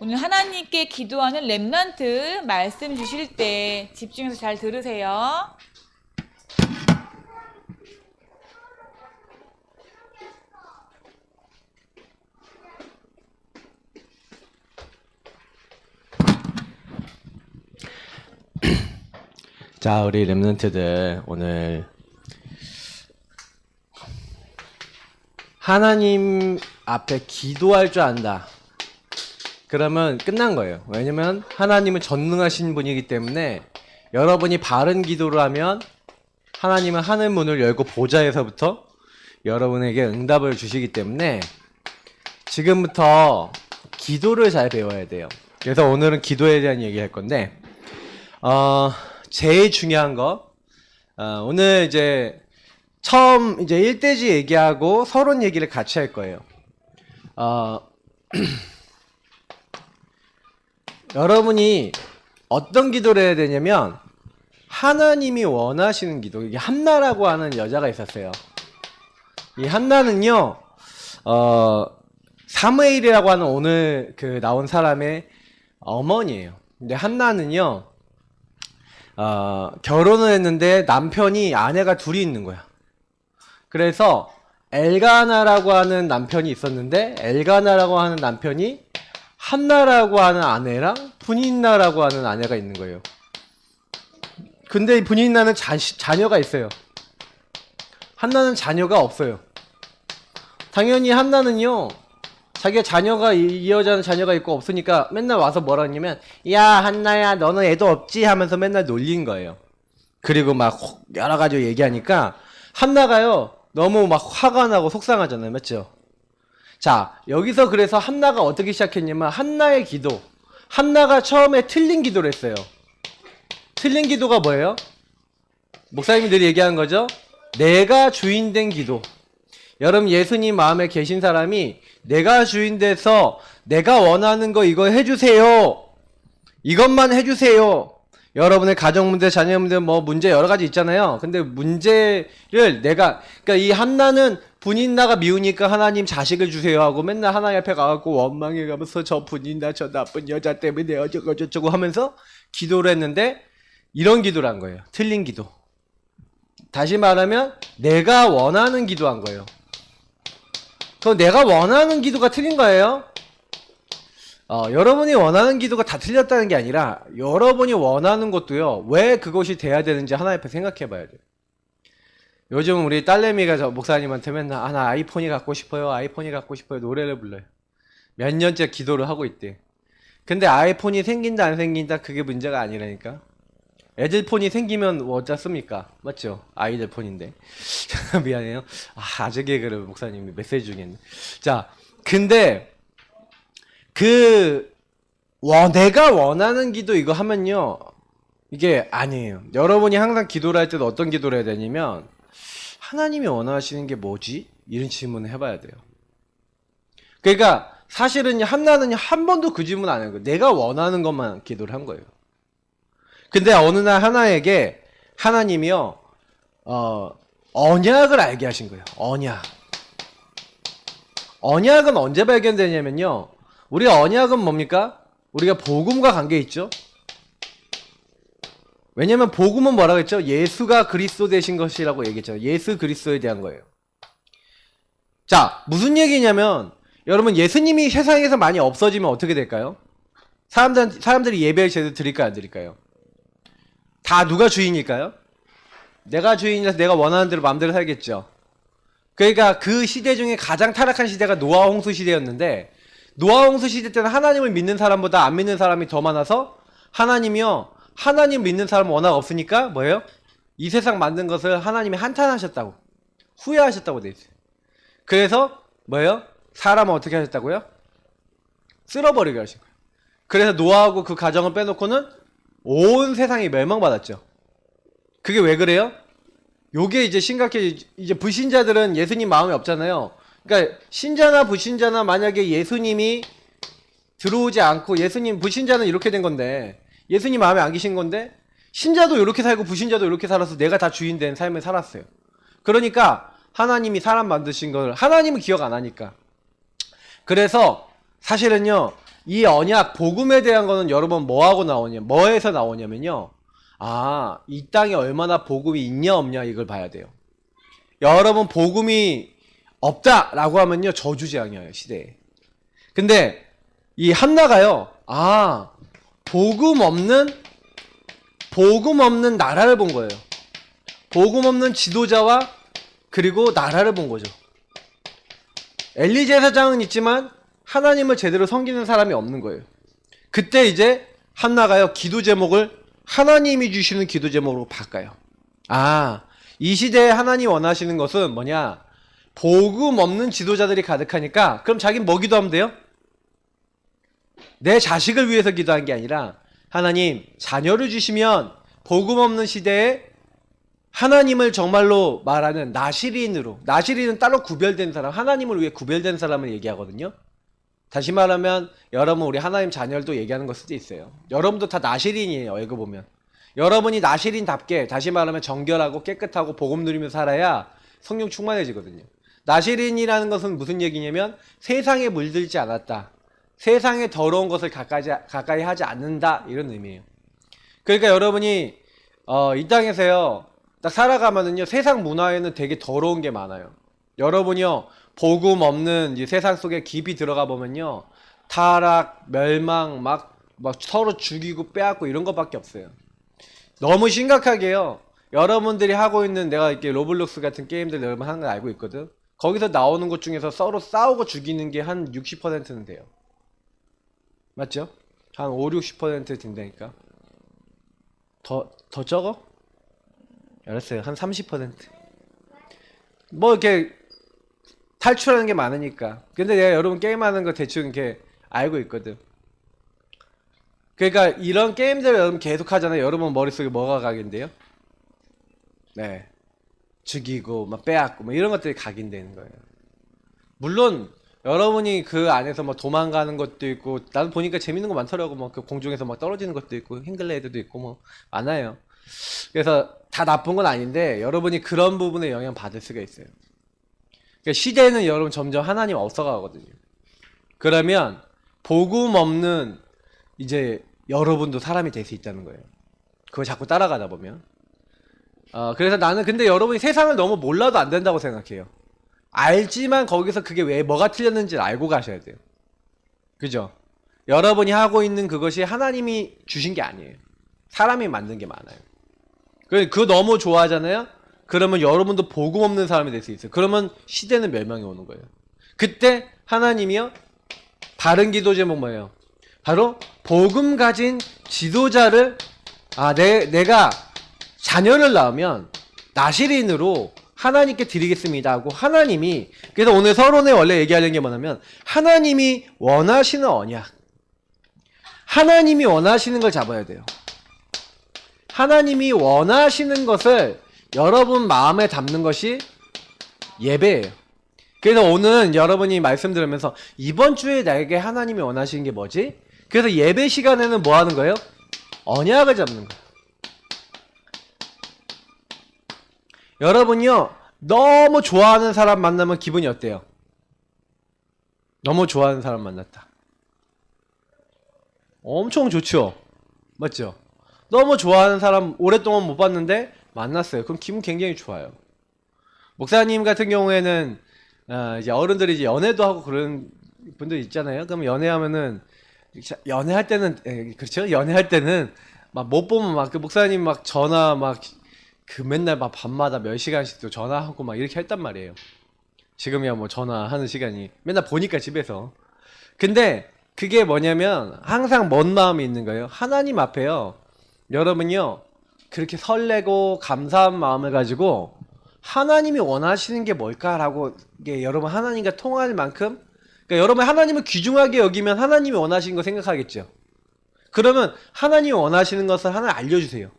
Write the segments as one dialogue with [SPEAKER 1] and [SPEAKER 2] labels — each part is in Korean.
[SPEAKER 1] 오늘 하나님께 기도하는 렘넌트 말씀 주실 때 집중해서 잘 들으세요.
[SPEAKER 2] 자, 우리 렘넌트들 오늘 하나님 앞에 기도할 줄 안다. 그러면 끝난 거예요. 왜냐면 하나님은 전능하신 분이기 때문에 여러분이 바른 기도를 하면 하나님은 하늘 문을 열고 보좌에서부터 여러분에게 응답을 주시기 때문에 지금부터 기도를 잘 배워야 돼요. 그래서 오늘은 기도에 대한 얘기 할 건데 제일 중요한 거 오늘 이제 처음 이제 1대지 얘기하고 서론 얘기를 같이 할 거예요. 여러분이 어떤 기도를 해야 되냐면 하나님이 원하시는 기도. 이게 한나라고 하는 여자가 있었어요. 이 한나는요 사무엘이라고 하는 오늘 그 나온 사람의 어머니예요. 근데 한나는요 결혼을 했는데 남편이 아내가 둘이 있는 거야. 그래서 엘가나라고 하는 남편이 있었는데 엘가나라고 하는 남편이 한나라고 하는 아내랑 분인나라고 하는 아내가 있는 거예요. 근데 이 분인나는 자녀가 있어요. 한나는 자녀가 없어요. 당연히 한나는요 자기가 자녀가 이 여자는 자녀가 있고 없으니까 맨날 와서 뭐라 했냐면 야 한나야 너는 애도 없지 하면서 맨날 놀린 거예요. 그리고 막 여러 가지 얘기하니까 한나가요 너무 막 화가 나고 속상하잖아요. 맞죠? 자, 여기서 그래서 한나가 어떻게 시작했냐면 한나의 기도. 한나가 처음에 틀린 기도를 했어요. 틀린 기도가 뭐예요? 목사님들이 얘기하는 거죠? 내가 주인 된 기도. 여러분 예수님 마음에 계신 사람이 내가 주인 돼서 내가 원하는 거 이거 해주세요. 이것만 해주세요. 여러분의 가정 문제, 자녀 문제, 뭐 문제 여러 가지 있잖아요. 근데 문제를 그러니까 이 한나는 분인나가 미우니까 하나님 자식을 주세요 하고 맨날 하나님 앞에 가갖고 원망해 가면서 저 분인나 저 나쁜 여자 때문에 어쩌고 하면서 기도를 했는데 이런 기도를 한 거예요. 틀린 기도. 다시 말하면 내가 원하는 기도한 거예요. 그럼 내가 원하는 기도가 틀린 거예요. 여러분이 원하는 기도가 다 틀렸다는 게 아니라 여러분이 원하는 것도요 왜 그것이 돼야 되는지 하나님 앞에 생각해 봐야 돼요. 요즘 우리 딸내미가 저 목사님한테 맨날 나 아이폰이 갖고 싶어요 아이폰이 갖고 싶어요 노래를 불러요. 몇 년째 기도를 하고 있대. 근데 아이폰이 생긴다 안 생긴다 그게 문제가 아니라니까. 애들 폰이 생기면 어쩌습니까? 맞죠? 아이들 폰인데. 미안해요. 아재 개그를 목사님이 메시지 중에 있네. 자, 근데 내가 원하는 기도 이거 하면요 이게 아니에요. 여러분이 항상 기도를 할 때도 어떤 기도를 해야 되냐면 하나님이 원하시는 게 뭐지? 이런 질문을 해봐야 돼요. 그러니까 사실은 한나는 한 번도 그 질문 안 한 거예요. 내가 원하는 것만 기도를 한 거예요. 근데 어느 날 하나에게 하나님이요 언약을 알게 하신 거예요. 언약은 언제 발견되냐면요 우리가 언약은 뭡니까? 우리가 복음과 관계 있죠. 왜냐면 복음은 뭐라고 했죠? 예수가 그리스도 되신 것이라고 얘기했죠. 예수 그리스도에 대한 거예요. 자, 무슨 얘기냐면 여러분 예수님이 세상에서 많이 없어지면 어떻게 될까요? 사람들이 예배를 제대로 드릴까요 안 드릴까요? 다 누가 주인일까요? 내가 주인이라서 내가 원하는 대로 마음대로 살겠죠. 그러니까 그 시대 중에 가장 타락한 시대가 노아 홍수 시대였는데 노아 홍수 시대 때는 하나님을 믿는 사람보다 안 믿는 사람이 더 많아서 하나님이요 하나님 믿는 사람 워낙 없으니까 뭐예요? 이 세상 만든 것을 하나님이 한탄하셨다고 후회하셨다고 돼 있어요. 그래서 뭐예요? 사람은 어떻게 하셨다고요? 쓸어버리게 하신 거예요. 그래서 노아하고 그 가정을 빼놓고는 온 세상이 멸망받았죠. 그게 왜 그래요? 요게 이제 심각해. 이제 불신자들은 예수님 마음이 없잖아요. 그러니까 신자나 불신자나 만약에 예수님이 들어오지 않고 불신자는 이렇게 된 건데 예수님 마음에 안 계신 건데 신자도 이렇게 살고 불신자도 이렇게 살아서 내가 다 주인 된 삶을 살았어요. 그러니까 하나님이 사람 만드신 걸 하나님은 기억 안 하니까. 그래서 사실은요 이 언약, 복음에 대한 거는 여러분 뭐하고 나오냐, 뭐에서 나오냐면요. 아, 이 땅에 얼마나 복음이 있냐, 없냐, 이걸 봐야 돼요. 여러분, 복음이 없다라고 하면요, 저주재앙이에요, 시대에. 근데, 이 한나가요, 아, 복음 없는 나라를 본 거예요. 복음 없는 지도자와 그리고 나라를 본 거죠. 엘리 제사장은 있지만 하나님을 제대로 섬기는 사람이 없는 거예요. 그때 이제 한나가요, 기도 제목을 하나님이 주시는 기도 제목으로 바꿔요. 아, 이 시대에 하나님 원하시는 것은 뭐냐? 복음 없는 지도자들이 가득하니까 그럼 자기는 뭐 기도하면 돼요? 내 자식을 위해서 기도한 게 아니라 하나님 자녀를 주시면 복음 없는 시대에 하나님을 정말로 말하는 나시린으로, 나시린은 따로 구별된 사람, 하나님을 위해 구별된 사람을 얘기하거든요. 다시 말하면 여러분 우리 하나님 자녀를 얘기하는 걸 수도 있어요. 여러분도 다 나시린이에요. 알고 보면 여러분이 나시린답게, 다시 말하면 정결하고 깨끗하고 복음 누리면서 살아야 성령 충만해지거든요. 나시린이라는 것은 무슨 얘기냐면 세상에 물들지 않았다, 세상에 더러운 것을 가까이 하지 않는다, 이런 의미예요. 그러니까 여러분이 이 땅에서요 딱 살아가면은요 세상 문화에는 되게 더러운 게 많아요. 여러분이요 복음 없는 이 세상 속에 깊이 들어가 보면요 타락, 멸망, 막 서로 죽이고 빼앗고 이런 것밖에 없어요. 너무 심각하게요. 여러분들이 하고 있는, 내가 이렇게 로블록스 같은 게임들 여러분 하는 거 알고 있거든. 거기서 나오는 것 중에서 서로 싸우고 죽이는 게 한 60%는 돼요. 맞죠? 한 5, 60% 된다니까. 더 적어? 알았어요. 한 30%. 뭐 이렇게 탈출하는 게 많으니까. 근데 내가 여러분 게임하는 거 대충 이렇게 알고 있거든. 그러니까 이런 게임들을 여러분 계속 하잖아요. 여러분 머릿속에 뭐가 각인돼요? 네. 죽이고 막 빼앗고 뭐 이런 것들이 각인되는 거예요. 물론 여러분이 그 안에서 뭐 도망가는 것도 있고, 나는 보니까 재밌는 거 많더라고. 뭐 그 공중에서 막 떨어지는 것도 있고 행글레이드도 있고 뭐 많아요. 그래서 다 나쁜 건 아닌데 여러분이 그런 부분에 영향 받을 수가 있어요. 그러니까 시대는 여러분 점점 하나님 없어가거든요. 그러면 복음 없는 이제 여러분도 사람이 될 수 있다는 거예요. 그걸 자꾸 따라가다 보면. 그래서 나는 근데 여러분이 세상을 너무 몰라도 안 된다고 생각해요. 알지만 거기서 그게 왜 뭐가 틀렸는지를 알고 가셔야 돼요. 그죠? 여러분이 하고 있는 그것이 하나님이 주신 게 아니에요. 사람이 만든 게 많아요. 그거 너무 좋아하잖아요? 그러면 여러분도 복음 없는 사람이 될 수 있어요. 그러면 시대는 멸망이 오는 거예요. 그때 하나님이요 바른 기도 제목 뭐예요? 바로 복음 가진 지도자를, 내가 자녀를 낳으면 나시린으로 하나님께 드리겠습니다 하고, 하나님이, 그래서 오늘 서론에 원래 얘기하려는 게 뭐냐면 하나님이 원하시는 언약, 하나님이 원하시는 걸 잡아야 돼요. 하나님이 원하시는 것을 여러분 마음에 담는 것이 예배예요. 그래서 오늘은 여러분이 말씀 들으면서 이번 주에 나에게 하나님이 원하시는 게 뭐지? 그래서 예배 시간에는 뭐 하는 거예요? 언약을 잡는 거예요. 여러분요 너무 좋아하는 사람 만나면 기분이 어때요? 너무 좋아하는 사람 만났다. 엄청 좋죠? 맞죠? 너무 좋아하는 사람 오랫동안 못 봤는데 만났어요. 그럼 기분 굉장히 좋아요. 목사님 같은 경우에는 이제 어른들이 이제 연애도 하고 그런 분들 있잖아요. 그럼 연애하면은, 연애할 때는, 그렇죠? 연애할 때는 막 못 보면 막 그 목사님 막 전화 막 그 맨날 막 밤마다 몇 시간씩 또 전화하고 막 이렇게 했단 말이에요. 지금이야 뭐 전화하는 시간이 맨날 보니까 집에서. 근데 그게 뭐냐면 항상 뭔 마음이 있는 거예요? 하나님 앞에요 여러분요 그렇게 설레고 감사한 마음을 가지고 하나님이 원하시는 게 뭘까라고, 이게 여러분 하나님과 통할 만큼, 그러니까 여러분 하나님을 귀중하게 여기면 하나님이 원하시는 거 생각하겠죠. 그러면 하나님이 원하시는 것을 하나 알려주세요.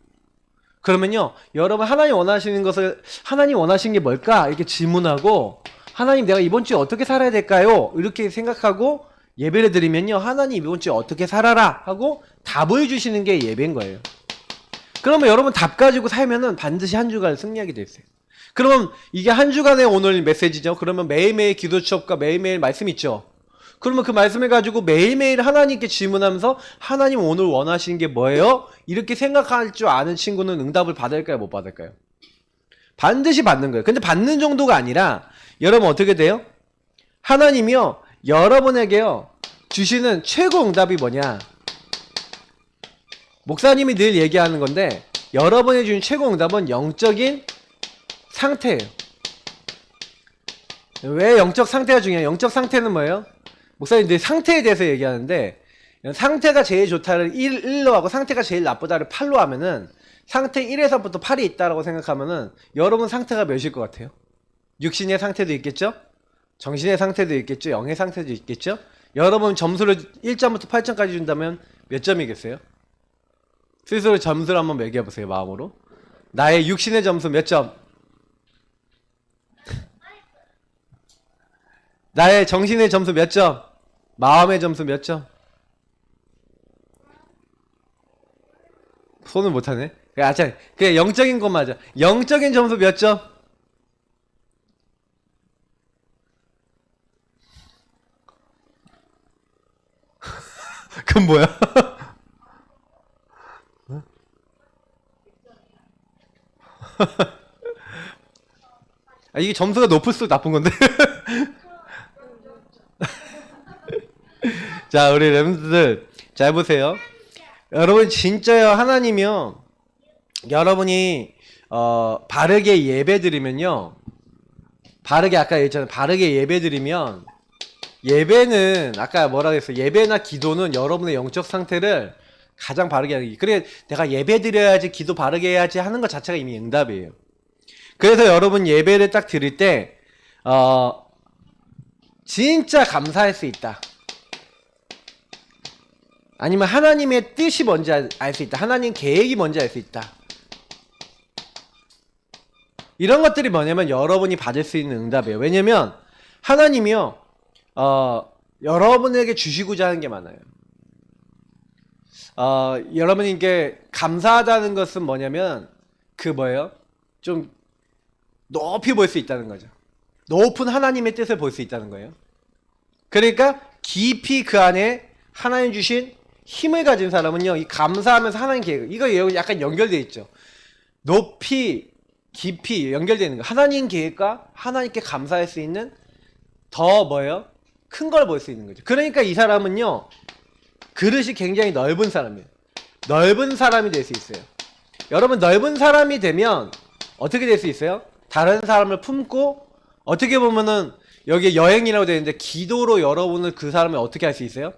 [SPEAKER 2] 그러면요 여러분 하나님 원하시는 것을, 하나님 원하시는 게 뭘까 이렇게 질문하고, 하나님 내가 이번 주에 어떻게 살아야 될까요? 이렇게 생각하고 예배를 드리면요 하나님 이번 주에 어떻게 살아라 하고 답을 주시는 게 예배인 거예요. 그러면 여러분 답 가지고 살면은 반드시 한 주간 승리하게 돼 있어요. 그러면 이게 한 주간의 오늘 메시지죠. 그러면 매일매일 기도 수업과 매일매일 말씀 있죠. 그러면 그 말씀을 가지고 매일매일 하나님께 질문하면서 하나님 오늘 원하시는 게 뭐예요? 이렇게 생각할 줄 아는 친구는 응답을 받을까요? 못 받을까요? 반드시 받는 거예요. 근데 받는 정도가 아니라 여러분 어떻게 돼요? 하나님이요 여러분에게요 주시는 최고 응답이 뭐냐? 목사님이 늘 얘기하는 건데 여러분이 주는 최고 응답은 영적인 상태예요. 왜 영적 상태가 중요해요? 영적 상태는 뭐예요? 목사님 늘 상태에 대해서 얘기하는데 상태가 제일 좋다를 1로 하고 상태가 제일 나쁘다를 8로 하면은 상태 1에서부터 8이 있다라고 생각하면은 여러분 상태가 몇일 것 같아요? 육신의 상태도 있겠죠? 정신의 상태도 있겠죠? 영의 상태도 있겠죠? 여러분 점수를 1점부터 8점까지 준다면 몇 점이겠어요? 스스로 점수를 한번 매겨보세요. 마음으로. 나의 육신의 점수 몇 점? 나의 정신의 점수 몇 점? 마음의 점수 몇 점? 손을 못하네. 그래 영적인 것 맞아. 영적인 점수 몇 점? 그건 뭐야? 아, 이게 점수가 높을수록 나쁜 건데. 자, 우리 렘들들 잘 보세요. 여러분 진짜요 하나님이요. 여러분이 바르게 예배드리면요. 바르게 아까 얘기했잖아요. 바르게 예배드리면 예배는 아까 뭐라 그랬어요? 예배나 기도는 여러분의 영적 상태를 가장 바르게 하기. 그래 내가 예배 드려야지 기도 바르게 해야지 하는 것 자체가 이미 응답이에요. 그래서 여러분 예배를 딱 드릴 때 진짜 감사할 수 있다. 아니면 하나님의 뜻이 뭔지 알 수 있다. 하나님 계획이 뭔지 알 수 있다. 이런 것들이 뭐냐면 여러분이 받을 수 있는 응답이에요. 왜냐면 하나님이요 여러분에게 주시고자 하는 게 많아요. 여러분이 이게 감사하다는 것은 뭐냐면 그 뭐예요? 좀 높이 볼 수 있다는 거죠. 높은 하나님의 뜻을 볼 수 있다는 거예요. 그러니까 깊이 그 안에 하나님 주신 힘을 가진 사람은요, 이 감사하면서 하나님 계획, 이거 약간 연결되어 있죠. 높이, 깊이 연결되는 거. 하나님 계획과 하나님께 감사할 수 있는 더 뭐예요? 큰 걸 볼 수 있는 거죠. 그러니까 이 사람은요, 그릇이 굉장히 넓은 사람이에요. 넓은 사람이 될 수 있어요. 여러분, 넓은 사람이 되면 어떻게 될 수 있어요? 다른 사람을 품고, 어떻게 보면은, 여기 여행이라고 되어 있는데, 기도로 여러분을 그 사람을 어떻게 할 수 있어요?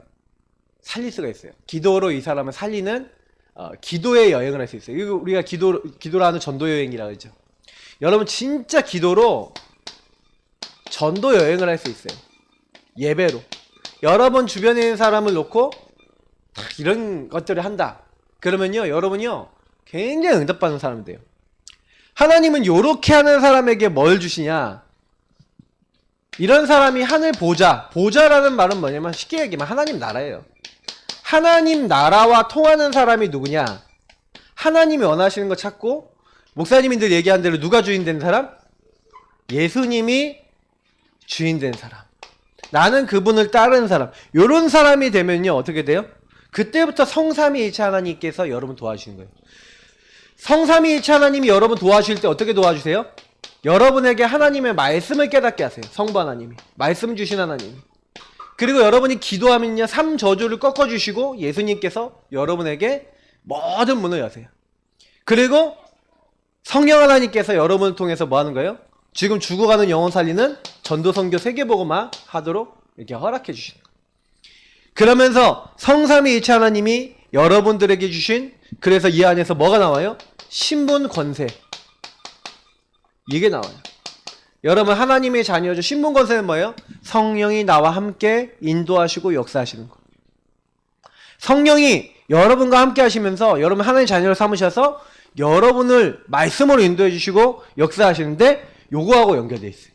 [SPEAKER 2] 살릴 수가 있어요. 기도로 이 사람을 살리는 기도의 여행을 할 수 있어요. 이거 우리가 기도로 하는 전도 여행이라고 하죠. 여러분 진짜 기도로 전도 여행을 할 수 있어요. 예배로. 여러분 주변에 있는 사람을 놓고 이런 것들을 한다. 그러면요, 여러분이요 굉장히 응답받는 사람이 돼요. 하나님은 요렇게 하는 사람에게 뭘 주시냐? 이런 사람이 하늘 보좌라는 말은 뭐냐면 쉽게 얘기하면 하나님 나라예요. 하나님 나라와 통하는 사람이 누구냐? 하나님이 원하시는 거 찾고, 목사님이 늘 얘기한 대로 누가 주인 된 사람? 예수님이 주인 된 사람. 나는 그분을 따르는 사람. 요런 사람이 되면요 어떻게 돼요? 그때부터 성삼위일체 하나님께서 여러분 도와주시는 거예요. 성삼위일체 하나님이 여러분 도와주실 때 어떻게 도와주세요? 여러분에게 하나님의 말씀을 깨닫게 하세요. 성부 하나님이. 말씀 주신 하나님이. 그리고 여러분이 기도하면요 3저주를 꺾어주시고 예수님께서 여러분에게 모든 문을 여세요. 그리고 성령 하나님께서 여러분을 통해서 뭐 하는 거예요? 지금 죽어가는 영혼 살리는 전도 선교 세계복음화 하도록 이렇게 허락해 주시는 거예요. 그러면서 성삼위일체 하나님이 여러분들에게 주신, 그래서 이 안에서 뭐가 나와요? 신분 권세. 이게 나와요. 여러분 하나님의 자녀죠. 신분 권세는 뭐예요? 성령이 나와 함께 인도하시고 역사하시는 거. 성령이 여러분과 함께 하시면서 여러분 하나님의 자녀를 삼으셔서 여러분을 말씀으로 인도해 주시고 역사하시는데 요거하고 연결되어 있어요.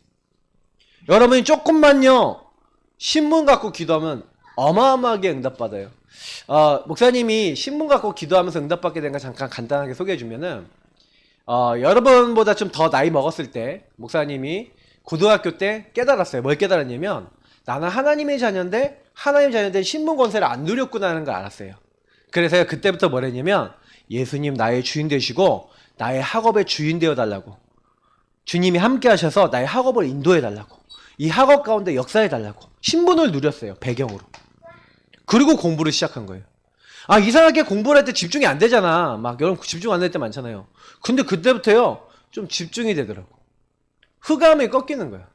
[SPEAKER 2] 여러분이 조금만요 신분 갖고 기도하면 어마어마하게 응답받아요. 목사님이 신분 갖고 기도하면서 응답받게 된 거 잠깐 간단하게 소개해 주면은 여러분보다 좀 더 나이 먹었을 때 목사님이 고등학교 때 깨달았어요. 뭘 깨달았냐면 나는 하나님의 자녀인데 하나님의 자녀인데 신분 권세를 안 누렸구나 하는 걸 알았어요. 그래서 그때부터 뭘 했냐면 예수님 나의 주인 되시고 나의 학업의 주인 되어 달라고, 주님이 함께 하셔서 나의 학업을 인도해 달라고, 이 학업 가운데 역사해 달라고 신분을 누렸어요. 배경으로. 그리고 공부를 시작한 거예요. 아, 이상하게 공부를 할 때 집중이 안 되잖아. 막 여러분 집중 안 될 때 많잖아요. 근데 그때부터요 좀 집중이 되더라고. 흑암이 꺾이는 거야.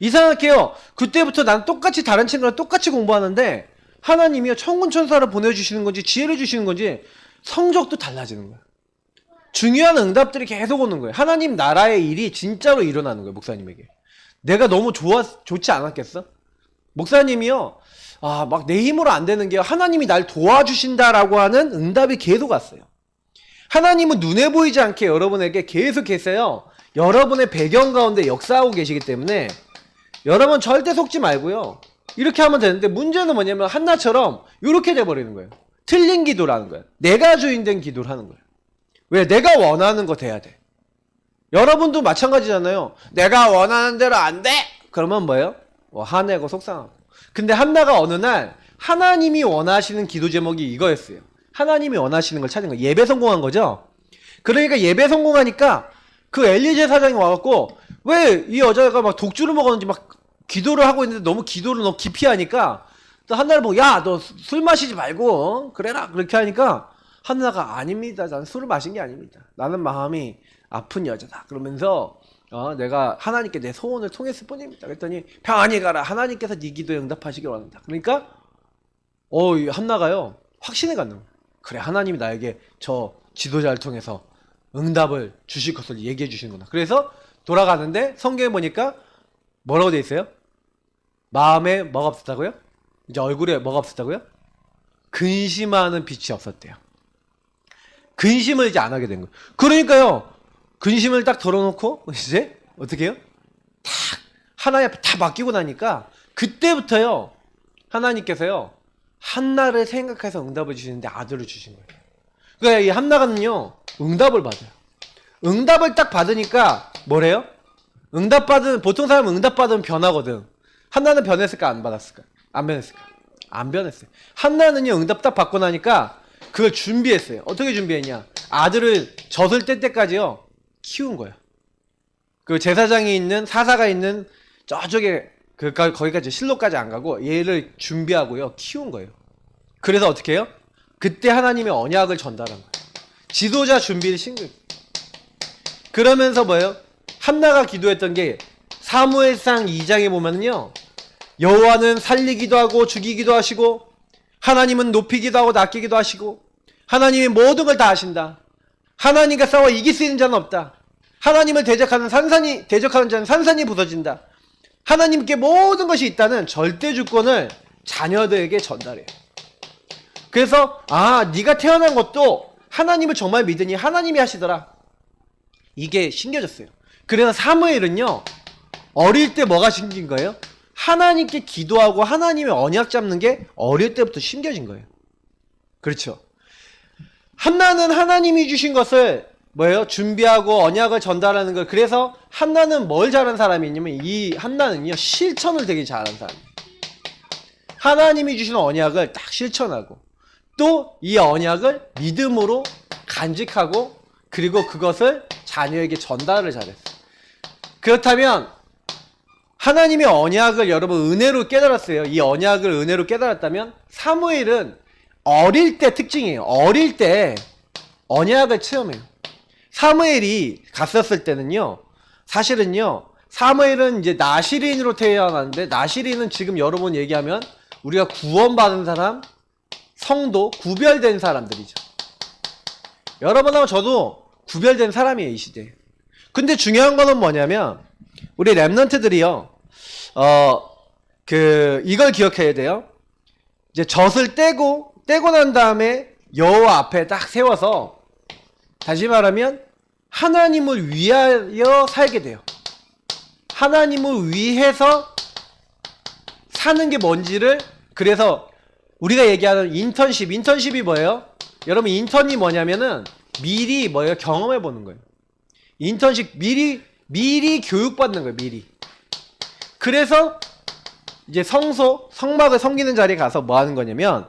[SPEAKER 2] 이상하게요 그때부터 난 똑같이 다른 친구랑 똑같이 공부하는데 하나님이요 천군천사를 보내주시는 건지 지혜를 주시는 건지 성적도 달라지는 거야. 중요한 응답들이 계속 오는 거예요. 하나님 나라의 일이 진짜로 일어나는 거예요. 목사님에게. 내가 너무 좋지 않았겠어? 목사님이요 막 내 힘으로 안 되는 게 하나님이 날 도와주신다라고 하는 응답이 계속 왔어요. 하나님은 눈에 보이지 않게 여러분에게 계속해서요 여러분의 배경 가운데 역사하고 계시기 때문에 여러분 절대 속지 말고요 이렇게 하면 되는데, 문제는 뭐냐면 한나처럼 이렇게 돼버리는 거예요. 틀린 기도라는 거예요. 내가 주인된 기도를 하는 거예요. 왜? 내가 원하는 거 돼야 돼. 여러분도 마찬가지잖아요. 내가 원하는 대로 안 돼! 그러면 뭐예요? 화내고 속상하고. 근데 한나가 어느 날 하나님이 원하시는 기도 제목이 이거였어요. 하나님이 원하시는 걸 찾은 거예요. 예배 성공한 거죠. 그러니까 예배 성공하니까 그 엘리제 사장이 와갖고 왜 이 여자가 막 독주를 먹었는지 막 기도를 하고 있는데 너무 기도를 너무 깊이 하니까 또 한나를 보고 야 너 술 마시지 말고 그래라 그렇게 하니까 한나가 아닙니다. 나는 술을 마신 게 아닙니다. 나는 마음이 아픈 여자다. 그러면서 내가 하나님께 내 소원을 통했을 뿐입니다. 그랬더니 평안히 가라. 하나님께서 네 기도에 응답하시길 원한다. 그러니까 이 한나가요 확신을 갖는 거예요. 그래, 하나님이 나에게 저 지도자를 통해서 응답을 주실 것을 얘기해 주시는구나. 그래서 돌아가는데 성경에 보니까 뭐라고 돼 있어요? 마음에 뭐가 없었다고요? 이제 얼굴에 뭐가 없었다고요? 근심하는 빛이 없었대요. 근심을 이제 안 하게 된 거예요. 그러니까요 근심을 딱 덜어놓고 이제 어떻게 해요? 딱 하나님 앞에 다 맡기고 나니까 그때부터요 하나님께서요 한나를 생각해서 응답을 주시는데 아들을 주신 거예요. 그러니까 이 한나가는요 응답을 받아요. 응답을 딱 받으니까 뭐래요? 보통 사람은 응답 받으면 변하거든. 한나는 변했을까 안 받았을까? 안 변했을까? 안 변했어요. 한나는요 응답 딱 받고 나니까 그걸 준비했어요. 어떻게 준비했냐? 아들을 젖을 뗄 때까지요 키운 거야. 그 제사장이 있는 사사가 있는 저쪽에 거기까지 실로까지 안 가고 얘를 준비하고요 키운 거예요. 그래서 어떻게 해요? 그때 하나님의 언약을 전달한 거예요. 지도자 준비를 신 거예요. 그러면서 뭐예요? 한나가 기도했던 게 사무엘상 2장에 보면요 여호와는 살리기도 하고 죽이기도 하시고 하나님은 높이기도 하고 낮기도 하시고 하나님이 모든 걸 다 하신다. 하나님과 싸워 이길 수 있는 자는 없다. 하나님을 대적하는 자는 산산이 부서진다. 하나님께 모든 것이 있다는 절대 주권을 자녀들에게 전달해요. 그래서 네가 태어난 것도 하나님을 정말 믿으니 하나님이 하시더라. 이게 신겨졌어요. 그래서 사무엘은요 어릴 때 뭐가 신긴 거예요? 하나님께 기도하고 하나님의 언약 잡는 게 어릴 때부터 신겨진 거예요. 그렇죠. 한나는 하나님이 주신 것을 뭐예요? 준비하고 언약을 전달하는 걸. 그래서 한나는 뭘 잘하는 사람이 있냐면 이 한나는요 실천을 되게 잘하는 사람이에요. 하나님이 주신 언약을 딱 실천하고 또 이 언약을 믿음으로 간직하고 그리고 그것을 자녀에게 전달을 잘했어요. 그렇다면 하나님의 언약을 여러분 은혜로 깨달았어요. 이 언약을 은혜로 깨달았다면 사무엘은 어릴 때 특징이에요. 어릴 때 언약을 체험해요. 사무엘이 갔었을 때는요 사실은요 사무엘은 이제 나시린으로 태어났는데 나시린은 지금 여러분 얘기하면 우리가 구원받은 사람, 성도, 구별된 사람들이죠. 여러분하고 저도 구별된 사람이에요 이 시대에. 근데 중요한 거는 뭐냐면 우리 랩런트들이요 이걸 기억해야 돼요. 이제 젖을 떼고 난 다음에 여호와 앞에 딱 세워서 다시 말하면 하나님을 위하여 살게 돼요. 하나님을 위해서 사는 게 뭔지를. 그래서 우리가 얘기하는 인턴십이 뭐예요? 여러분 인턴이 뭐냐면은 미리 뭐예요? 경험해 보는 거예요. 인턴십 미리 교육받는 거예요. 미리. 그래서 이제 성막을 섬기는 자리에 가서 뭐 하는 거냐면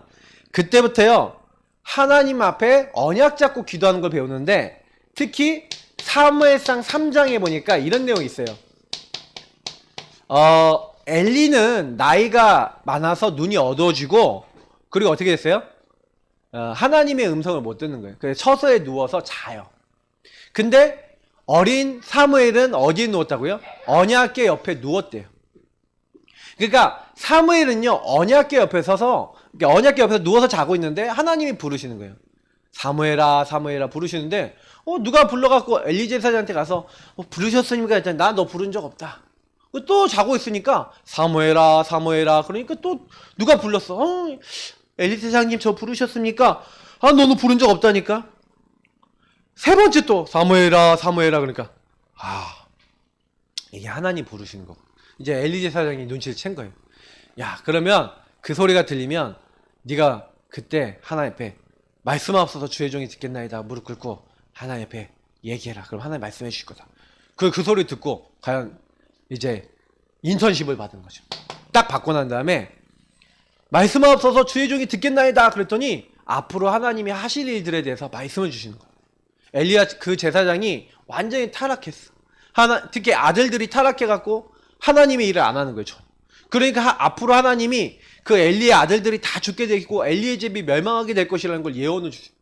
[SPEAKER 2] 그때부터요 하나님 앞에 언약 잡고 기도하는 걸 배우는데 특히 사무엘상 3장에 보니까 이런 내용이 있어요. 엘리는 나이가 많아서 눈이 어두워지고 그리고 어떻게 됐어요? 하나님의 음성을 못 듣는 거예요. 그래서 처소에 누워서 자요. 근데 어린 사무엘은 어디에 누웠다고요? 언약궤 옆에 누웠대요. 그러니까 사무엘은요 언약궤 옆에 서서 언약궤 옆에서 누워서 자고 있는데 하나님이 부르시는 거예요. 사무엘아 사무엘아 부르시는데 누가 불러갖고 엘리 제사장한테 가서 부르셨습니까? 했더니 나 너 부른 적 없다. 또 자고 있으니까 사무엘아 사무엘아 그러니까 또 누가 불렀어. 엘리 제사장님 저 부르셨습니까? 너는 부른 적 없다니까. 세 번째 또 사무엘아 사무엘아 그러니까 이게 하나님 부르시는 거. 이제 엘리 제사장이 눈치를 챈 거예요. 야 그러면 그 소리가 들리면 네가 그때 하나님 앞에 말씀하옵소서 주의 종이 듣겠나이다 무릎 꿇고 하나님 앞에 얘기해라. 그럼 하나님 말씀해 주실 거다. 그 소리 듣고 과연 이제 인턴십을 받은 거죠. 딱 받고 난 다음에 말씀하옵소서 주의 종이 듣겠나이다 그랬더니 앞으로 하나님이 하실 일들에 대해서 말씀을 주시는 거예요. 엘리야 그 제사장이 완전히 타락했어. 특히 아들들이 타락해갖고 하나님의 일을 안 하는 거죠. 그러니까 앞으로 하나님이 그 엘리의 아들들이 다 죽게 되고 엘리의 집이 멸망하게 될 것이라는 걸 예언을 주세요.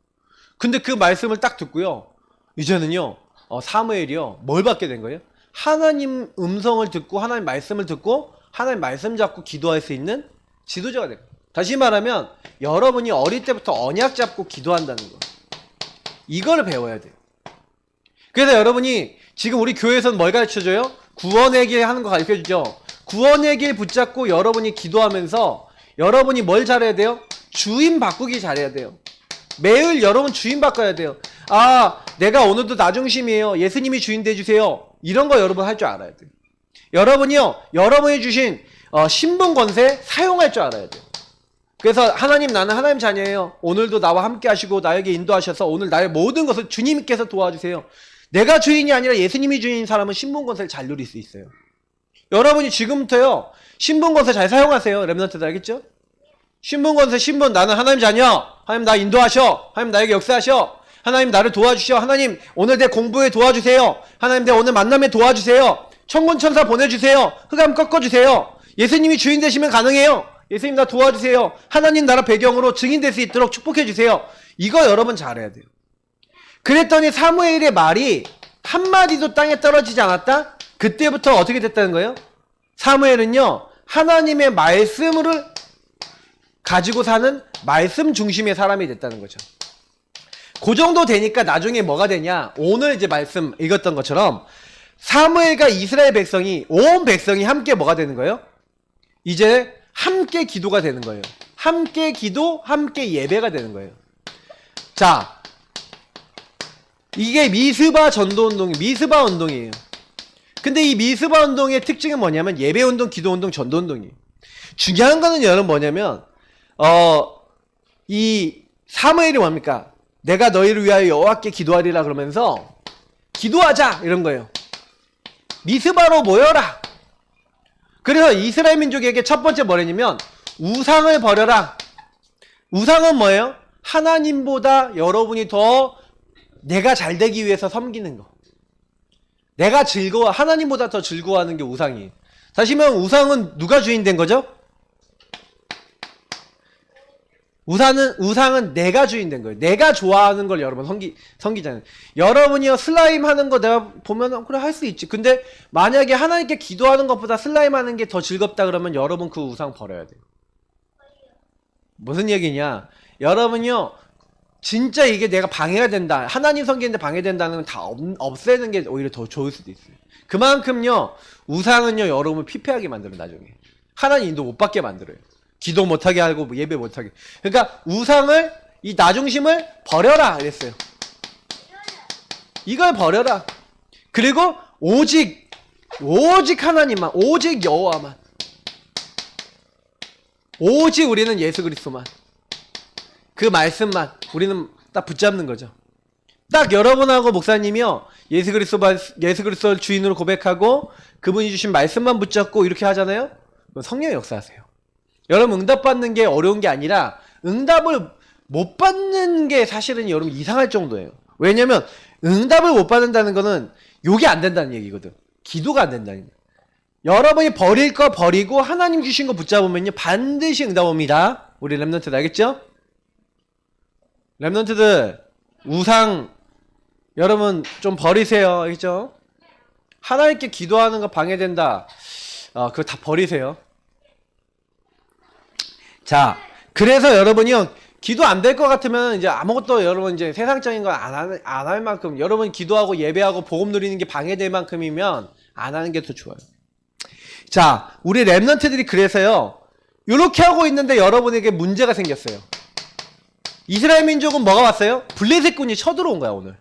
[SPEAKER 2] 근데 그 말씀을 딱 듣고요. 이제는요 사무엘이요 뭘 받게 된 거예요? 하나님 음성을 듣고 하나님 말씀을 듣고 하나님 말씀 잡고 기도할 수 있는 지도자가 돼요. 다시 말하면 여러분이 어릴 때부터 언약 잡고 기도한다는 거. 이걸 배워야 돼요. 그래서 여러분이 지금 우리 교회에서는 뭘 가르쳐줘요? 구원의 길 하는 거 가르쳐주죠. 구원의 길 붙잡고 여러분이 기도하면서 여러분이 뭘 잘해야 돼요? 주인 바꾸기 잘해야 돼요. 매일 여러분 주인 바꿔야 돼요. 내가 오늘도 나 중심이에요. 예수님이 주인 돼주세요. 이런 거 여러분 할 줄 알아야 돼요. 여러분이요 여러분이 주신 신분 권세 사용할 줄 알아야 돼요. 그래서 하나님 나는 하나님 자녀예요. 오늘도 나와 함께 하시고 나에게 인도하셔서 오늘 나의 모든 것을 주님께서 도와주세요. 내가 주인이 아니라 예수님이 주인인 사람은 신분 권세를 잘 누릴 수 있어요. 여러분이 지금부터요 신분 권세 잘 사용하세요. 렘넌트들 알겠죠? 신분 권세 신분 나는 하나님 자녀. 하나님 나 인도하셔. 하나님 나에게 역사하셔. 하나님 나를 도와주셔. 하나님 오늘 내 공부에 도와주세요. 하나님 내 오늘 만남에 도와주세요. 천군천사 보내주세요. 흑암 꺾어주세요. 예수님이 주인 되시면 가능해요. 예수님 나 도와주세요. 하나님 나라 배경으로 증인될 수 있도록 축복해주세요. 이거 여러분 잘해야 돼요. 그랬더니 사무엘의 말이 한마디도 땅에 떨어지지 않았다? 그때부터 어떻게 됐다는 거예요? 사무엘은요 하나님의 말씀을 가지고 사는 말씀 중심의 사람이 됐다는 거죠. 그 정도 되니까 나중에 뭐가 되냐? 오늘 이제 말씀 읽었던 것처럼 사무엘과 이스라엘 백성이 온 백성이 함께 뭐가 되는 거예요? 이제 함께 기도가 되는 거예요. 함께 기도, 함께 예배가 되는 거예요. 자, 이게 미스바 전도운동, 미스바 운동이에요. 근데 이 미스바 운동의 특징은 뭐냐면 예배운동, 기도운동, 전도운동이에요. 중요한 거는 여러분 뭐냐면 이 사무엘이 뭡니까? 내가 너희를 위하여 여호와께 기도하리라 그러면서 기도하자 이런 거예요. 미스바로 모여라. 그래서 이스라엘 민족에게 첫 번째 뭐냐면 우상을 버려라. 우상은 뭐예요? 하나님보다 여러분이 더 내가 잘 되기 위해서 섬기는 거. 내가 하나님보다 더 즐거워하는 게 우상이에요. 다시 말하면 우상은 누가 주인 된 거죠? 우상은 내가 주인 된 거예요. 내가 좋아하는 걸 여러분 섬기잖아요. 여러분이요 슬라임 하는 거 내가 보면 그래 할 수 있지. 근데 만약에 하나님께 기도하는 것보다 슬라임 하는 게 더 즐겁다 그러면 여러분 그 우상 버려야 돼요. 무슨 얘기냐? 여러분요 진짜 이게 내가 방해가 된다. 하나님 섬기는데 방해된다는 건 다 없애는 게 오히려 더 좋을 수도 있어요. 그만큼요 우상은요 여러분을 피폐하게 만들어요. 나중에 하나님 인도 못 받게 만들어요. 기도 못하게 하고 예배 못하게. 그러니까 우상을 이 나중심을 버려라 그랬어요. 이걸 버려라. 그리고 오직 하나님만, 오직 여호와만, 오직 우리는 예수 그리스도만, 그 말씀만 우리는 딱 붙잡는 거죠. 딱 여러분하고 목사님이요 예수 그리스도를 주인으로 고백하고 그분이 주신 말씀만 붙잡고 이렇게 하잖아요. 그건 성령의 역사하세요. 여러분 응답받는 게 어려운 게 아니라 응답을 못 받는 게 사실은 여러분 이상할 정도예요. 왜냐면 응답을 못 받는다는 거는 요게 안 된다는 얘기거든. 기도가 안 된다는 얘기. 여러분이 버릴 거 버리고 하나님 주신 거 붙잡으면요 반드시 응답 옵니다. 우리 랩런트들 알겠죠? 랩런트들 우상 여러분 좀 버리세요. 알겠죠? 하나님께 기도하는 거 방해된다. 그거 다 버리세요. 자, 그래서 여러분이요 기도 안 될 것 같으면 이제 아무것도 여러분 이제 세상적인 거 안 할 만큼 여러분 기도하고 예배하고 복음 누리는 게 방해될 만큼이면 안 하는 게 더 좋아요. 자, 우리 랩런트들이 그래서요 요렇게 하고 있는데 여러분에게 문제가 생겼어요. 이스라엘 민족은 뭐가 왔어요? 블레셋군이 쳐들어온 거야 오늘.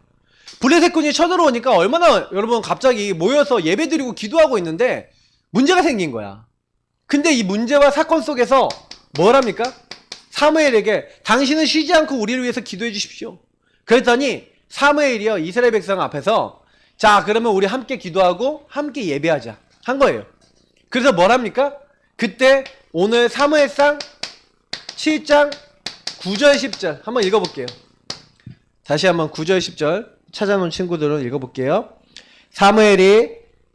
[SPEAKER 2] 블레셋군이 쳐들어오니까 얼마나 여러분 갑자기 모여서 예배드리고 기도하고 있는데 문제가 생긴 거야. 근데 이 문제와 사건 속에서 뭘 합니까? 사무엘에게 당신은 쉬지 않고 우리를 위해서 기도해 주십시오. 그랬더니 사무엘이요 이스라엘 백성 앞에서 자 그러면 우리 함께 기도하고 함께 예배하자 한 거예요. 그래서 뭘 합니까? 그때 오늘 사무엘상 7장 9절 10절 한번 읽어볼게요. 다시 한번 9절 10절 찾아놓은 친구들은 읽어볼게요. 사무엘이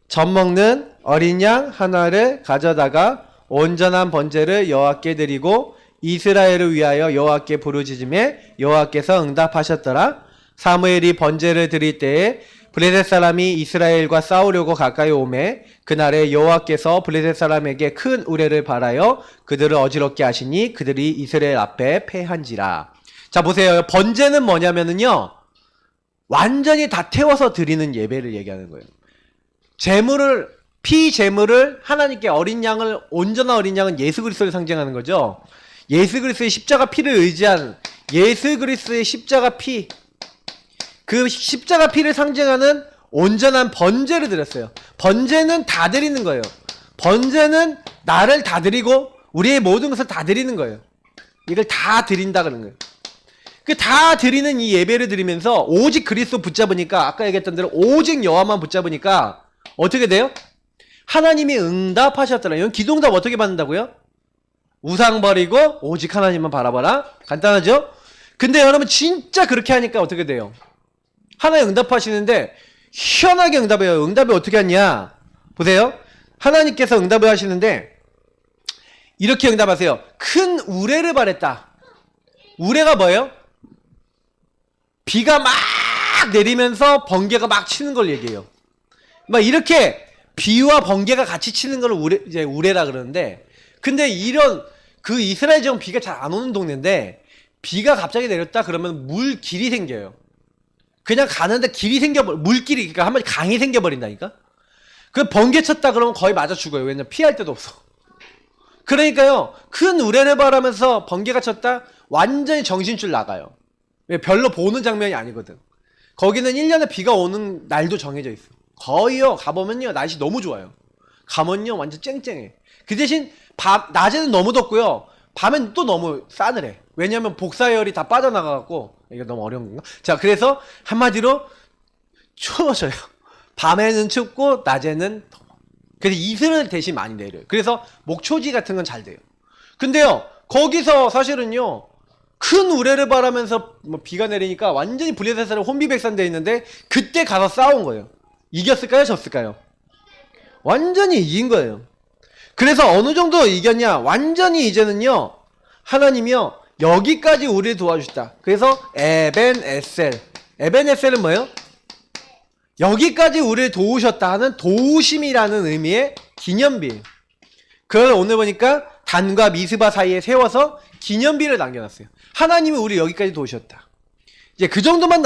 [SPEAKER 2] 젖먹는 어린 양 하나를 가져다가 온전한 번제를 여호와께 드리고 이스라엘을 위하여 여호와께 부르짖음에 여호와께서 응답하셨더라. 사무엘이 번제를 드릴 때에 블레셋 사람이 이스라엘과 싸우려고 가까이 오매 그날에 여호와께서 블레셋 사람에게 큰 우레를 발하여 그들을 어지럽게 하시니 그들이 이스라엘 앞에 패한지라. 자 보세요. 번제는 뭐냐면은요 완전히 다 태워서 드리는 예배를 얘기하는 거예요. 제물을 하나님께 어린 양을 온전한 어린 양은 예수 그리스도를 상징하는 거죠. 예수 그리스도의 십자가 피를 의지한 예수 그리스도의 십자가 피, 그 십자가 피를 상징하는 온전한 번제를 드렸어요. 번제는 다 드리는 거예요. 번제는 나를 다 드리고 우리의 모든 것을 다 드리는 거예요. 이걸 다 드린다 그러는 거예요. 그 다 드리는 이 예배를 드리면서 오직 그리스도 붙잡으니까 아까 얘기했던 대로 오직 여호와만 붙잡으니까 어떻게 돼요? 하나님이 응답하셨더라. 이건 기도응답 어떻게 받는다고요? 우상 버리고 오직 하나님만 바라봐라. 간단하죠? 근데 여러분 진짜 그렇게 하니까 어떻게 돼요? 하나님 응답하시는데 희한하게 응답해요. 응답이 어떻게 하냐? 보세요. 하나님께서 응답을 하시는데 이렇게 응답하세요. 큰 우레를 바랬다. 우레가 뭐예요? 비가 막 내리면서 번개가 막 치는 걸 얘기해요. 막 이렇게 비와 번개가 같이 치는 걸 이제 우레라 그러는데 근데 이런 그 이스라엘 지역은 비가 잘 안 오는 동네인데 비가 갑자기 내렸다 그러면 물길이 생겨요. 그냥 가는데 길이 물길이 그러니까 한마디 강이 생겨버린다니까. 그 번개 쳤다 그러면 거의 맞아 죽어요. 왜냐면 피할 데도 없어. 그러니까요 큰 우레를 바라면서 번개가 쳤다 완전히 정신줄 나가요. 별로 보는 장면이 아니거든. 거기는 1년에 비가 오는 날도 정해져 있어. 거의요 가보면요 날씨 너무 좋아요. 가면요 완전 쨍쨍해. 그 대신 낮에는 너무 덥고요 밤엔 또 너무 싸늘해. 왜냐면 복사열이 다 빠져나가갖고 이거 너무 어려운 건가? 자 그래서 한마디로 추워져요. 밤에는 춥고 낮에는 더워. 그래서 이슬을 대신 많이 내려요. 그래서 목초지 같은 건 잘 돼요. 근데요 거기서 사실은요 큰 우레를 바라면서 뭐 비가 내리니까 완전히 블레셋 사람 혼비백산돼 있는데 그때 가서 싸운 거예요. 이겼을까요? 졌을까요? 완전히 이긴 거예요. 그래서 어느 정도 이겼냐? 완전히 이제는요 하나님이요 여기까지 우리를 도와주셨다. 그래서 에벤에셀. 에벤에셀은 뭐예요? 여기까지 우리를 도우셨다 하는 도우심이라는 의미의 기념비예요. 그래서 오늘 보니까 단과 미스바 사이에 세워서 기념비를 남겨놨어요. 하나님이 우리 여기까지 도우셨다. 이제 그 정도만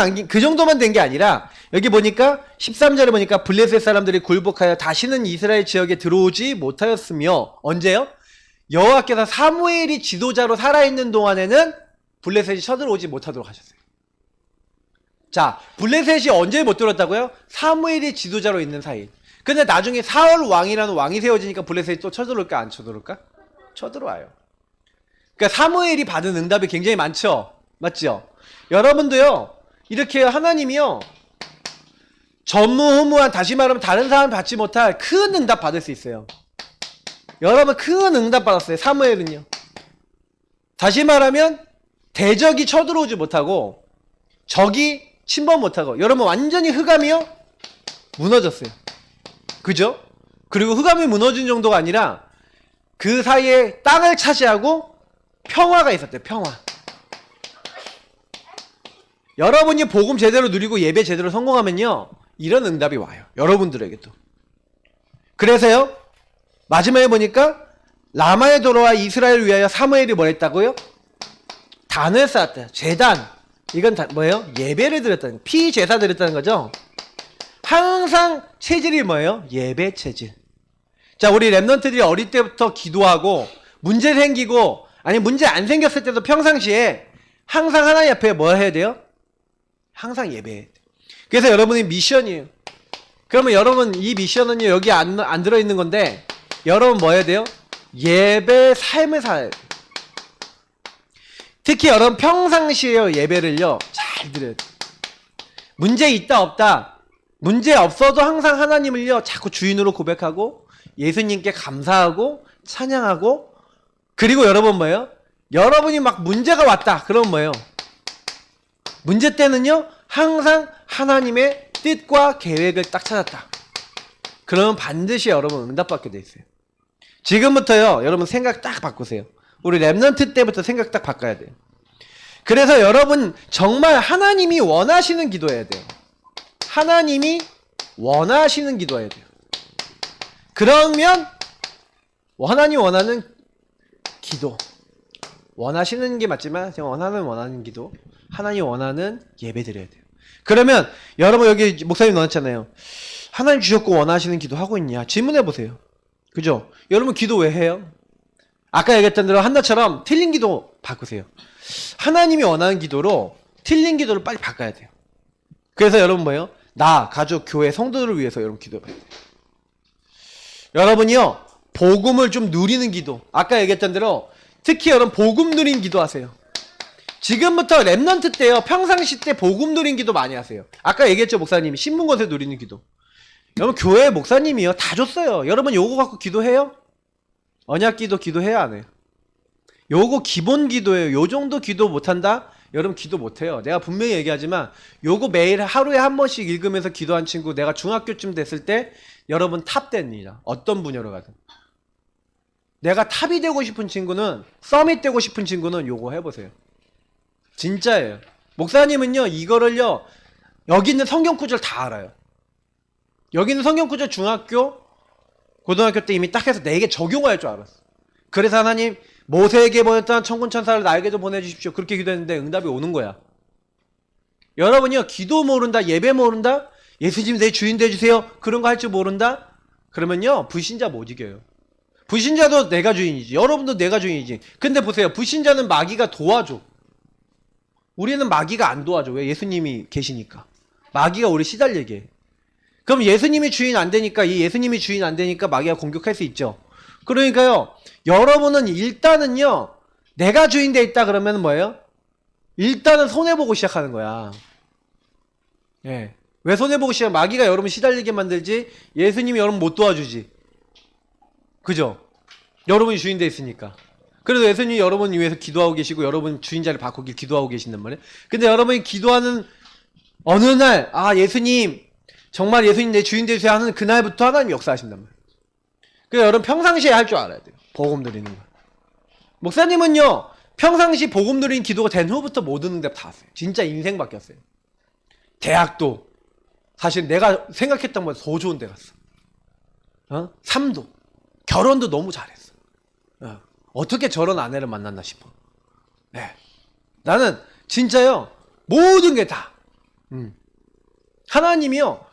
[SPEAKER 2] 된 게 아니라 여기 보니까 13절에 보니까 블레셋 사람들이 굴복하여 다시는 이스라엘 지역에 들어오지 못하였으며 언제요? 여호와께서 사무엘이 지도자로 살아있는 동안에는 블레셋이 쳐들어오지 못하도록 하셨어요. 자, 블레셋이 언제 못 들었다고요? 사무엘이 지도자로 있는 사이. 근데 나중에 사울 왕이라는 왕이 세워지니까 블레셋이 또 쳐들어올까 안 쳐들어올까? 쳐들어와요. 그러니까 사무엘이 받은 응답이 굉장히 많죠? 맞죠? 여러분도요 이렇게 하나님이요 전무후무한 다시 말하면 다른 사람 받지 못할 큰 응답 받을 수 있어요. 여러분 큰 응답 받았어요. 사무엘은요. 다시 말하면 대적이 쳐들어오지 못하고 적이 침범 못하고 여러분 완전히 흑암이요 무너졌어요. 그죠? 그리고 흑암이 무너진 정도가 아니라 그 사이에 땅을 차지하고 평화가 있었대요. 평화. 여러분이 복음 제대로 누리고 예배 제대로 성공하면요 이런 응답이 와요. 여러분들에게도. 그래서요 마지막에 보니까 라마에 돌아와 이스라엘을 위하여 사무엘이 뭘 했다고요? 단을 쌓았대요. 제단. 이건 다 뭐예요? 예배를 드렸다는, 피제사 드렸다는 거죠. 항상 체질이 뭐예요? 예배 체질. 자, 우리 랩런트들이 어릴 때부터 기도하고 문제 생기고 아니 문제 안 생겼을 때도 평상시에 항상 하나님 앞에 뭐 해야 돼요? 항상 예배해야 돼요. 그래서 여러분이 미션이에요. 그러면 여러분 이 미션은요 여기 안 들어있는 건데 여러분 뭐 해야 돼요? 예배 삶을 살아야 돼요. 특히 여러분 평상시에요 예배를요 잘 드려야 돼요. 문제 있다 없다 문제 없어도 항상 하나님을요 자꾸 주인으로 고백하고 예수님께 감사하고 찬양하고 그리고 여러분 뭐예요? 여러분이 막 문제가 왔다 그러면 뭐예요? 문제 때는요 항상 하나님의 뜻과 계획을 딱 찾았다. 그러면 반드시 여러분 응답받게 돼 있어요. 지금부터요 여러분 생각 딱 바꾸세요. 우리 랩런트 때부터 생각 딱 바꿔야 돼요. 그래서 여러분 정말 하나님이 원하시는 기도해야 돼요. 하나님이 원하시는 기도해야 돼요. 그러면 하나님 원하는 기도 원하시는 게 맞지만 제가 원하는 기도 하나님 원하는 예배 드려야 돼요. 그러면 여러분 여기 목사님 넣었잖아요. 하나님 주셨고 원하시는 기도 하고 있냐 질문해 보세요. 그죠? 여러분 기도 왜 해요? 아까 얘기했던 대로 한나처럼 틀린 기도 바꾸세요. 하나님이 원하는 기도로 틀린 기도를 빨리 바꿔야 돼요. 그래서 여러분 뭐예요? 나, 가족, 교회, 성도들을 위해서 여러분 기도해야 돼요. 여러분이요 복음을 좀 누리는 기도 아까 얘기했던 대로 특히 여러분 복음 누린 기도하세요. 지금부터 랩런트 때요 평상시 때 복음 누린 기도 많이 하세요. 아까 얘기했죠 목사님이 신문것에 누리는 기도. 여러분 교회 목사님이요 다 줬어요. 여러분 요거 갖고 기도해요? 언약 기도 기도해야 안 해요? 요거 기본 기도예요. 요 정도 기도 못한다? 여러분 기도 못해요. 내가 분명히 얘기하지만 요거 매일 하루에 한 번씩 읽으면서 기도한 친구 내가 중학교쯤 됐을 때 여러분 탑 됩니다. 어떤 분야로 가든. 내가 탑이 되고 싶은 친구는 서밋 되고 싶은 친구는 요거 해보세요. 진짜예요. 목사님은요 이거를요 여기 있는 성경 구절 다 알아요. 여기 있는 성경 구절 중학교 고등학교 때 이미 딱 해서 내게 적용할 줄 알았어. 그래서 하나님 모세에게 보냈던 천군 천사를 나에게도 보내주십시오. 그렇게 기도했는데 응답이 오는 거야. 여러분이요 기도 모른다 예배 모른다 예수님 내 주인 돼주세요 그런 거 할 줄 모른다 그러면요 불신자 못 이겨요. 불신자도 내가 주인이지 여러분도 내가 주인이지. 근데 보세요 불신자는 마귀가 도와줘. 우리는 마귀가 안 도와줘. 왜? 예수님이 계시니까. 마귀가 우리 시달리게 해. 그럼 예수님이 주인 안 되니까 이 예수님이 주인 안 되니까 마귀가 공격할 수 있죠. 그러니까요 여러분은 일단은요 내가 주인 돼 있다 그러면 뭐예요? 일단은 손해보고 시작하는 거야. 예. 왜 손해보고 시작? 마귀가 여러분 시달리게 만들지 예수님이 여러분 못 도와주지. 그죠? 여러분이 주인 돼 있으니까. 그래도 예수님이 여러분 위해서 기도하고 계시고 여러분 주인자를 바꾸길 기도하고 계신단 말이에요. 근데 여러분이 기도하는 어느 날 예수님 정말 예수님 내 주인 되주세요 하는 그날부터 하나님 역사하신단 말이에요. 그래서 여러분 평상시에 할 줄 알아야 돼요. 복음 누리는 거. 목사님은요 평상시 복음 누리는 기도가 된 후부터 모든 응답 다 왔어요. 진짜 인생 바뀌었어요. 대학도 사실 내가 생각했던 것보다 더 좋은 데 갔어. 삶도 결혼도 너무 잘했어. 어떻게 저런 아내를 만났나 싶어. 네. 나는 진짜요 모든 게 다 하나님이요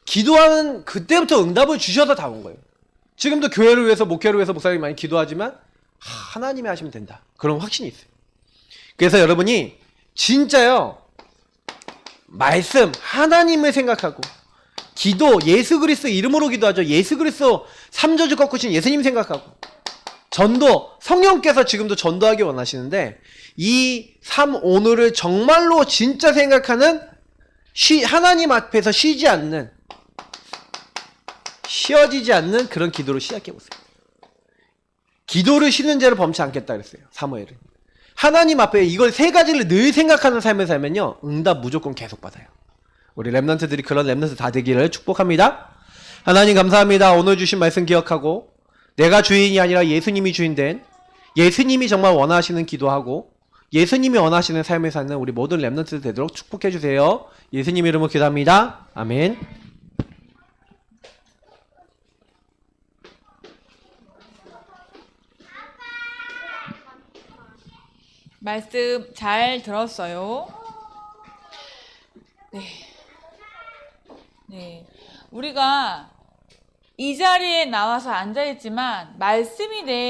[SPEAKER 2] 기도하는 그때부터 응답을 주셔서 다 온 거예요. 지금도 교회를 위해서 목회를 위해서 목사님이 많이 기도하지만 하나님이 하시면 된다 그런 확신이 있어요. 그래서 여러분이 진짜요 말씀 하나님을 생각하고 기도 예수 그리스도 이름으로 기도하죠. 예수 그리스도 삼저주 꺾으신 예수님 생각하고 전도 성령께서 지금도 전도하기 원하시는데 이 삶 오늘을 정말로 진짜 생각하는 하나님 앞에서 쉬지 않는 쉬어지지 않는 그런 기도로 시작해보세요. 기도를 쉬는 죄를 범치 않겠다 그랬어요. 사무엘은. 하나님 앞에 이걸 세 가지를 늘 생각하는 삶을 살면요. 응답 무조건 계속 받아요. 우리 랩런트들이 그런 랩런트 다 되기를 축복합니다. 하나님 감사합니다. 오늘 주신 말씀 기억하고 내가 주인이 아니라 예수님이 주인된 예수님이 정말 원하시는 기도하고 예수님이 원하시는 삶을 사는 우리 모든 랩런트들 되도록 축복해 주세요. 예수님 이름으로 기도합니다. 아멘.
[SPEAKER 1] 말씀 잘 들었어요. 네. 네. 우리가 이 자리에 나와서 앉아있지만 말씀이 내